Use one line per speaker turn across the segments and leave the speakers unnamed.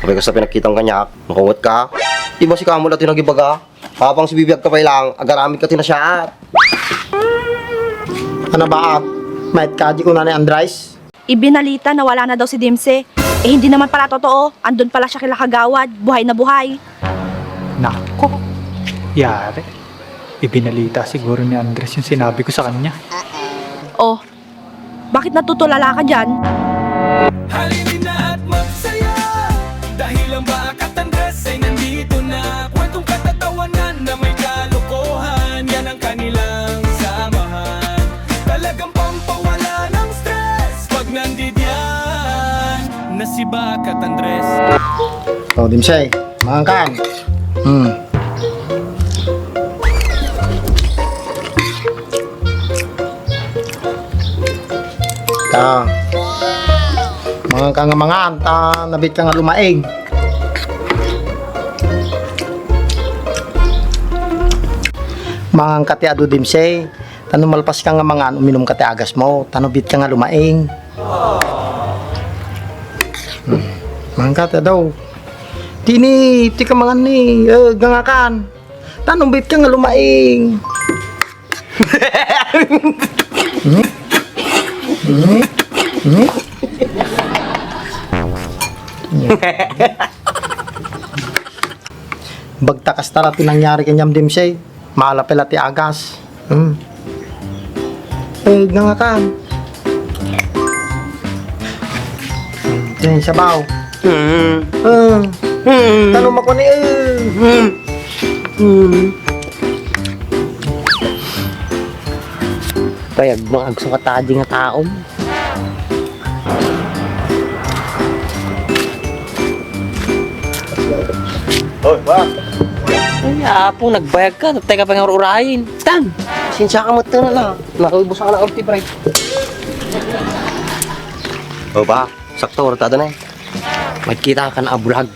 Kapag ka sa pinagkitang kanyak, makungot ka. Di ba si Kamul at nagibaga? Habang si bibiyag ka pa lang, agaramid ka tinasyaat.
Ano ba? Mait ka, di ko na ni Andres.
Ibinalita na wala na daw si Dimse. Eh hindi naman pala totoo. Andun pala siya kila Kagawad. Buhay na buhay.
Nako, yari. Ibinalita siguro ni Andres yung sinabi ko sa kanya.
Oh, bakit natutulala ka dyan?
Halinin na at magsaya dahil ang Bakat Andres ay nandito na. Kwentong katatawanan na may kalokohan, yan ang kanilang samahan. Talagang pampawala ng stress pag nandidyan na si Bakat Andres.
O, Dimsay, maangkan. Ta. Mga ka nga mga ta, nabit ka nga lumaing. Mga kati adu Dimsay, tanong malpas ka nga mga uminom kati agas mo, tanong bit ka nga lumaing. Mga kati daw. Tini, ti ka mga ni, gangakan. Tanong bit ka nga lumaing. Bagtakas tara tinangyari kanyam Dimsay. Maalapela ti agas. Gangakan. Yan, sabaw. Tanong mo ko ni
Payag mo agsukatadi nga taom.
Hoy, ba?
Ay, apong nagbayag ka. Tapos ka pa nga urahin. Tan! Sinsya ka mo ito na lang. Nakaubusan ka ng anti-bright.
O ba? Sakto, ratada na eh.
Magkita ka na abulag.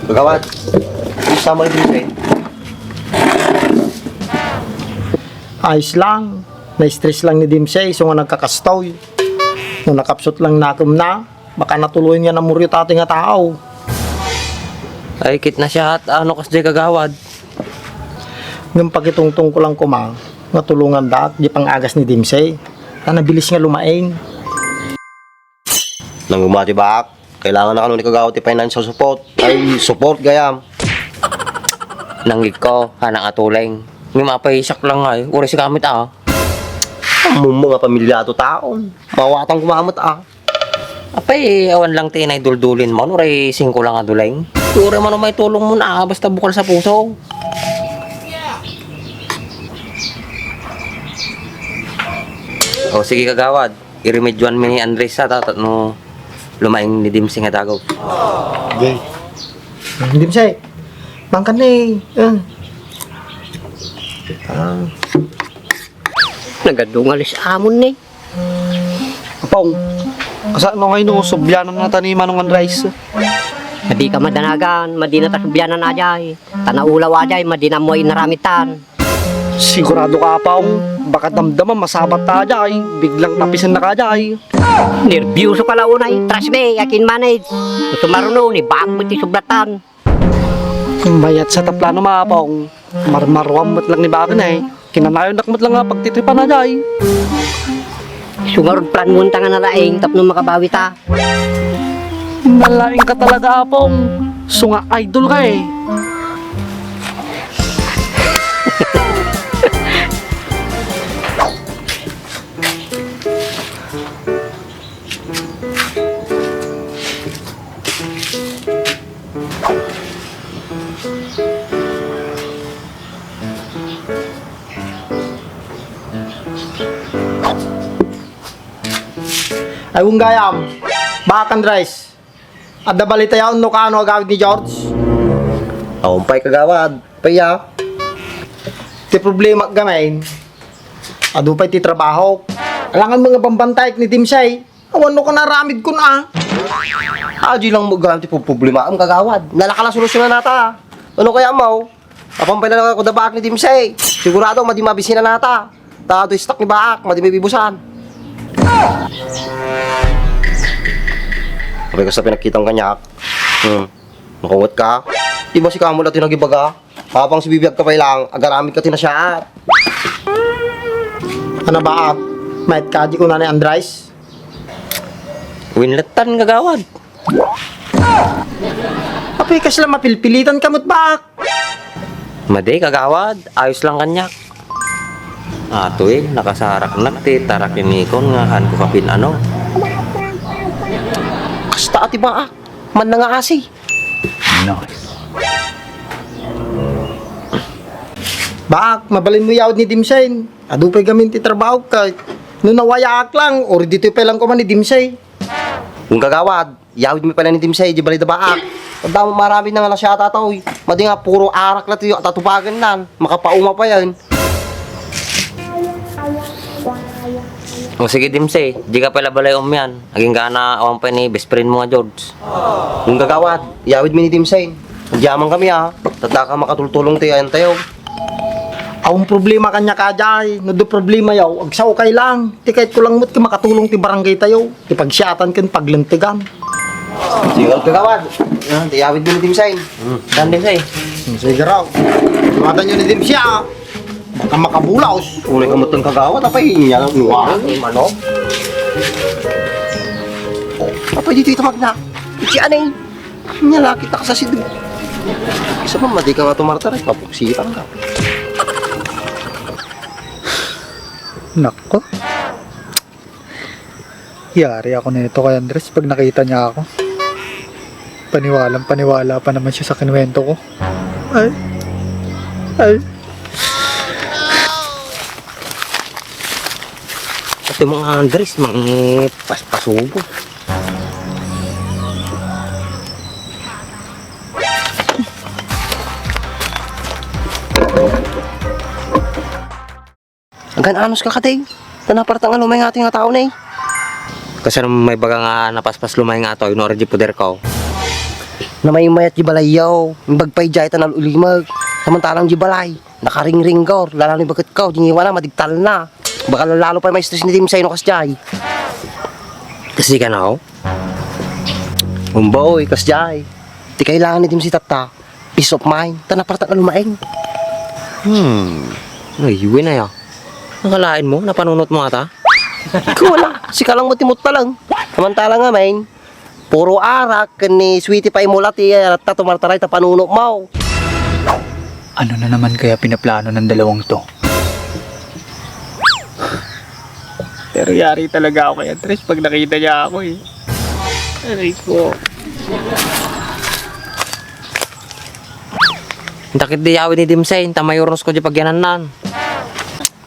Bagawad, isa mo rin din.
ayos lang. Na-stress lang ni Dimsay, so nga nagkakastoy. Nung nakapsot lang nakum na, baka natuloy niya na muryo tati nga tao.
Ay, kit na siya at ano kas di kagawad.
Nung pagitungtong ko lang kuma, natulungan da at di pang agas ni Dimsay. Na nabilis nga lumaing.
Nang umati ba? Kailangan na kanun ni Kagawad ti financial support. Ay, support gayam.
Nanggit ko, hanang atuleng. May mapaisak lang ay, uri si kamit ah.
Ang mga pamilyado taon. Mawatang kumamot ah.
Apay, awan lang tinay duldulin mo, uri 5 lang aduleng. Uri man may tulong mo na, basta bukal sa puso. O sige kagawad, i-remedyoan mo ni Andres sa tatat no lumaing ni Dimsing nga tagaw.
Okay. Dimsay, bangkan ni.
Nagadungalis amon ni.
Apong, kasano ngayon no, subyanan na taniman ng Andres.
Madi ka madanagan, madi na tasubyanan ajay. Tanaulaw ajay, madi na mo inaramitan.
Sigurado ka apong, baka damdaman masabat ta ajay, biglang tapisan na ka ajay.
Nervyuso ka launay, trust me, akin manage. Gusto marunong, ni bakit ti sublatan.
Bayat sa taplano maapong, marmarwam mo't lang ni bakin eh. Kinanayon nakmot lang nga pagtitripan ajay.
Sungarod plan mo nga na laing, tapno makabawi ta.
Malaing ka talaga apong, sunga idol ka eh.
Ay, gayam. Bakan Andres. Adda balita yaon no kaano agawid ni George.
Aumpay Kagawad. Paya.
Ti problema gamay. Adu pa'y ti trabaho. Alangan mga bambantay ni Dimsay. Awan no ka naramid ko na.
Aji lang mo ganti po problema ang Kagawad. Nalakala solusyonan nata. Ano kaya mo? Apampay na lang ako da Baak ni Dimsay. Sigurado madi mabisina nata. Tado stock ni Baak, madi may bibusan. Sabi ko sa pinagkitang kanyak. Makungot ka. Di ba si Kamul at tinagibaga? Habang si Bibiyag ka pa lang, agaramid ka tinasyaat.
Ano ba, Mait ka, di ko na ni Andres?
Winlatan kagawad.
Apoy ka sila mapilpilitan kamot ba?
Madi kagawad, ayos lang kanyak. Ato nakasarak na ti tarakinikon nga han ko kapin ano.
Kasta ati ba man na nga asi.
Baak, mabalin mo yaw ni Dimsay. Adupay gamin ti trabaho ka. No nawayaak lang, or dito pa lang ko man ni Dimsay.
Kung gagawad, yawid mi pala ni Dimsay, di balay da baak. Tanda mo marami na nga na siya tataw. Madi nga puro arak na tiyo at tatupagan nan. Makapauma pa yan.
O sige Dimsey, di ka pala balay yan. Naging gana awang pa ni best friend mo nga George.
Kung gagawad, yawid mi ni Dimsay. Nagyaman kami Tanda ka makatultulong tiyan tayo.
Awang problema kanya ka jay. No do problema yaw, agsaw kay lang. Ti kahit ko lang mo't ka makatulong ti barangay tayo. Ti pagsyatan kan paglantigan.
Sige, gagawad. Yawid mi ni Dimsay.
Dan Dimsey.
Sige raw. Tumatan nyo ni Dimsay Baka makabulaos.
Unay kamutang kagawad, apay niya lang nuwa.
Manok.
Apay dito itamag na. Iki anay. Nyala kita ka sa sido. Isa pa madi ka nga tumartaray, papuksitan ka.
Nako. Yari ako nito kay Andres pag nakita niya ako. Paniwala pa naman siya sa kinuwento ko. Ay.
Ito yung mga Andres, mga paspasubo.
Hanggang anos ka katay. Tanapartang ano may ating nga tao na
Kasi may baga nga napaspas lumay nga to, inorji puder ko.
Na may mayat jibalayaw. Yung bagpay jay tanal ulimag. Samantalang jibalay. Nakaring-ring gaur. Lalo ni bagat ka. Dingiwala madigtal na. Baka lalo pa may stress ni Tim Sa'yo kas jay.
Kasi ka na ako.
Umboy, kas jay. Di kailangan ni Tim si Tata. Peace of mind. Tanapartang ano maeng.
Ayun na ya. Nakalain mo, napanunot mo ata.
Ikaw wala. Sika lang mo timot na lang. Samantala nga main. Puro arak. Ni sweetie pa imulati. At tatumartaray tapanunok mo.
Ano na naman kaya pinaplano ng dalawang to? Pero yari talaga ako kay Andres pag nakita niya ako eh. Aray ko.
Takit di yawi ni Dimsay, tamayornos ko di pagyananan.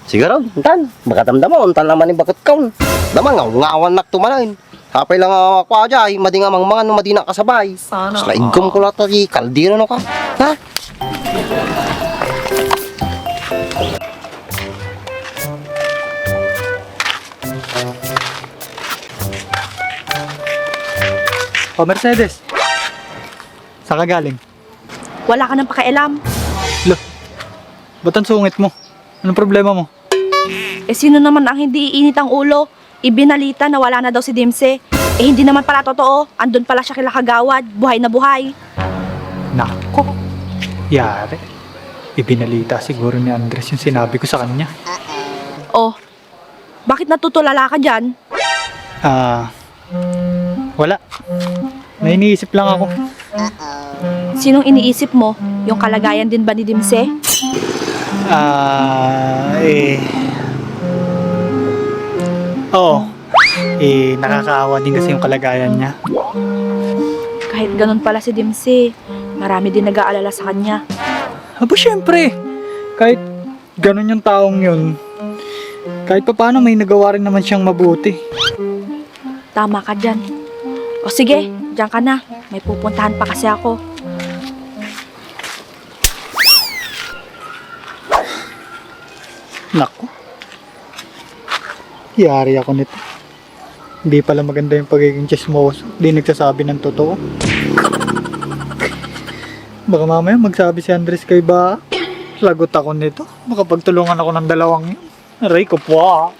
Siguro, untan. Baka damdama, untan naman ni bakit kaun. Damang ngawan nak tumanain. Kapay lang ako ajay, madi nga mga no madi na kasabay. Sala igom ko lang tadi, kaldiro no ka. Ha?
O Mercedes. Saan ka galing?
Wala ka nang pakialam.
Ba't ang sungit mo? Anong problema mo?
Eh sino naman ang hindi iinit ang ulo? Ibinalita na wala na daw si Dimse. Eh hindi naman pala totoo. Andun pala siya kila Kagawad. Buhay na buhay.
Nako. Yari. Ibinalita siguro ni Andres yung sinabi ko sa kanya.
Oh, bakit natutulala ka dyan?
Wala. May iniisip lang ako.
Sinong iniisip mo? Yung kalagayan din ba ni Dimse?
Oo. Nakakaawa din kasi yung kalagayan niya.
Kahit ganun pala si Dimse, marami din nag-aalala sa kanya.
Aba syempre, kahit ganun yung taong yun, kahit pa paano may nagawa rin naman siyang mabuti.
Tama ka dyan. O sige, dyan ka na. May pupuntahan pa kasi ako.
Naku. Yari ako nito. Hindi pala maganda yung pagiging chismoso. Hindi nagsasabi ng totoo. Baka mamaya magsabi si Andres kay ba? Lagot ako nito. Makapagtulungan ako ng dalawang yun. Aray ko po.